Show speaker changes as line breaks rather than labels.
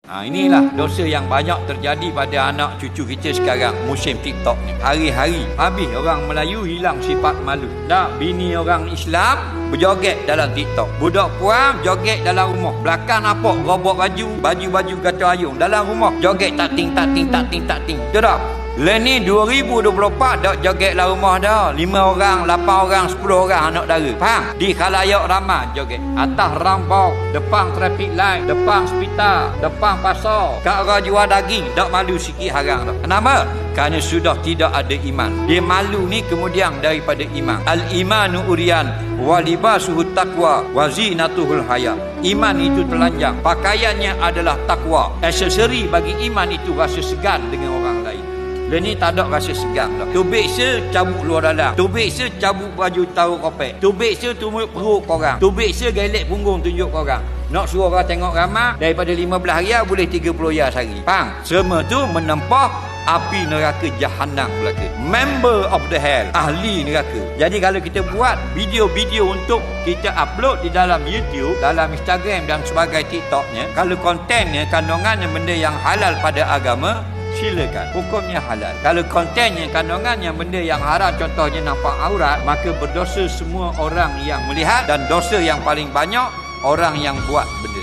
Inilah dosa yang banyak terjadi pada anak cucu kita sekarang musim TikTok ni. Hari-hari habis orang Melayu hilang sifat malu. Tak, bini orang Islam berjoget dalam TikTok. Budak puan joget dalam rumah. Belakang nampak robok baju gata ayung. Dalam rumah joget tak ting. Betul tak? Ni 2024 dak joget dalam rumah dah. 5 orang, 8 orang, 10 orang anak dara. Faham? Di khalayak ramai joget. Atas roundabout, depan traffic light, depan hospital, depan pasar. Kat orang jual daging, dak malu sikit harang dah. Kenapa? Kerana sudah tidak ada iman. Dia malu ni kemudian daripada iman. Al-imanu urian walibasuhu taqwa wazinatuhul haya. Iman itu telanjang, pakaiannya adalah takwa. Aksesori bagi iman itu rasa segan dengan orang lain. Dia ni tak ada rasa segan dah. Tu beksa cabut luar dalam. Tu beksa cabut baju taruh kopek. Tu beksa tumut perut korang. Tu beksa gelek punggung tunjuk korang. Nak suruh orang tengok ramai daripada 15 riyal boleh 30 riyal sehari. Faham? Semua tu menempah api neraka jahanam belaka. Member of the hell, ahli neraka. Jadi kalau kita buat video-video untuk kita upload di dalam YouTube, dalam Instagram dan sebagai TikToknya, kalau kontennya kandungannya benda yang halal pada agama, silakan, hukumnya halal. Kalau kontennya kandungannya benda yang haram, contohnya nampak aurat, maka berdosa semua orang yang melihat, dan dosa yang paling banyak orang yang buat benda